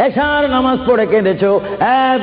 এশার নামাজ পড়ে কেঁদেছো,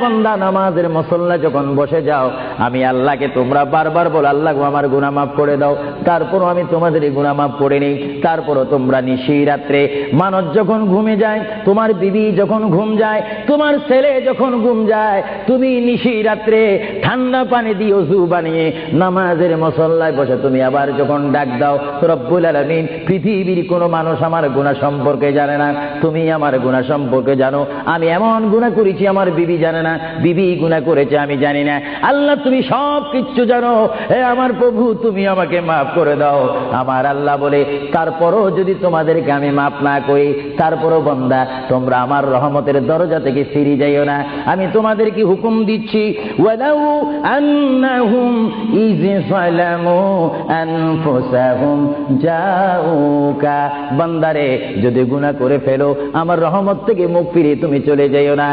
বান্দা নামাজের মুসল্লা যখন বসে যাও, আমি আল্লাহকে তোমরা বারবার বলো আল্লাহ আমার গুনাহ মাফ করে দাও, তারপরও আমি তোমাদের এই গুনাহ মাফ করে নেই। তারপরও তোমরা নিশি রাত্রে মানুষ যখন ঘুমে যায়, তোমার বিবি যখন ঘুম যায়, তোমার ছেলে যখন ঘুম যায়, তুমি নিশি রাত্রে ঠান্ডা পানি দিয়ে ওযু বানিয়ে নামাজের মুসল্লায় বসে তুমি আবার যখন ডাক দাও রব্বুল আলামিন, পৃথিবীর কোনো মানুষ আমার গুনাহ সম্পর্কে জানে না, তুমি আমার গুনাহ সম্পর্কে জানো। আমি এমন গুনাহ করেছি আমার বিবি জানে না, বিবি গুনাহ করেছে আমি জানি না। আল্লাহ তুমি সব কিচ্ছু জানো, হে আমার প্রভু তুমি আমাকে মাফ করে দাও। আমার আল্লাহ বলে তারপরও যদি তোমাদেরকে আমি মাফ না করি, তারপরও বান্দা তোমরা আমার রহমতের দরজা থেকে ফিরে যাইও না। আমি তোমাদেরকে হুকুম দিচ্ছি, ওয়ালাউ আন্নাহুম ইয যালামু আনফুসাহুম জাউকা, বান্দারে যদি গুনাহ করে ফেলো আমার রহমত থেকে মুখ ফিরে তুমি চলে যাইও না।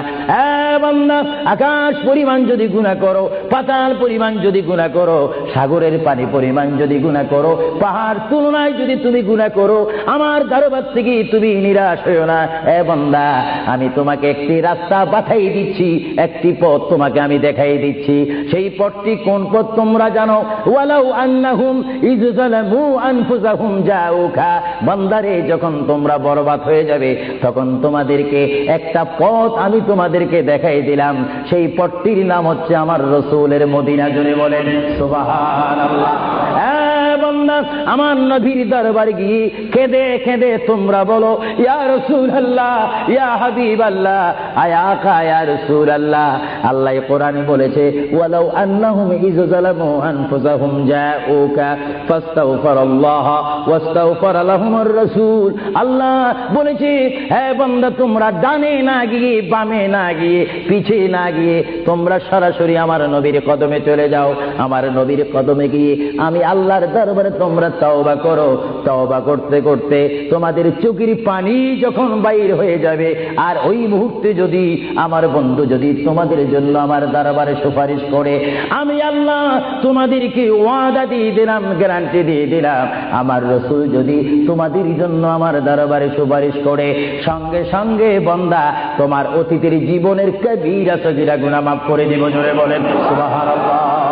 বান্দা আকাশ পরিমাণ যদি গুনাহ করো, পাতাল পরিমাণ যদি গুনাহ করো, সাগরের পানি পরিমাণ যদি গুনাহ করো, পাহাড় তুলনায় যদি তুমি গুনাহ করো, আমার দরবার থেকে তুমি নিরাশ হইও না। বান্দা আমি তোমাকে একটি রাস্তা বাতাই দিচ্ছি, একটি পথ তোমাকে আমি দেখাই দিচ্ছি। সেই পথটি কোন পথ তোমরা জানো? ওয়ালাউ আন্নাহুম ইয যালামু আনফুসাহুম জাউকা, বান্দারে যখন তোমরা বরবাদ হয়ে যাবে তখন তোমাদেরকে একটা পথ আমি তোমাদেরকে দেখাই দিলাম, সেই পথটির নাম হচ্ছে আমার রাসূলের মদিনা। জোরে বলেন সুবহানাল্লাহ। বান্দা আমার নবীর দরবারে গিয়ে কেঁদে কেঁদে তোমরা বলো ইয়া রাসূলুল্লাহ, ইয়া হাবিবাল্লাহ, আয়া আকা ইয়া রাসূলুল্লাহ। আল্লাহ কোরআনে বলেছে ওয়ালাউ আন্নাহুম ইয যালামু আনফুসাহুম জাউকা ফাস্তাগফিরুল্লাহ ওয়াস্তাগফারা লাহুমুর রাসূল। আল্লাহ বলেছে হে বান্দা তোমরা ডানে না গিয়ে, বামে না গিয়ে, পিছে না গিয়ে তোমরা সরাসরি আমার নবীর কদমে চলে যাও। আমার নবীর কদমে গিয়ে আমি আল্লাহর দরবারে তোমরা তওবা করো। তওবা করতে করতে তোমাদের চোখের পানি যখন বাইর হয়ে যাবে, আর ওই মুহূর্তে যদি আমার বন্ধু যদি তোমাদের জন্য আমার দরবারে সুপারিশ করে, আমি আল্লাহ তোমাদেরকে ওয়াদা দিয়ে দিলাম, গ্যারান্টি দিয়ে দিলাম, আমার রাসূল যদি তোমাদের জন্য আমার দরবারে সুপারিশ করে, সঙ্গে সঙ্গে বান্দা তোমার অতীতের জীবনের কবিরা সগীরা গুনাহ মাফ করে দেব। জোরে বলেন সুবহানাল্লাহ।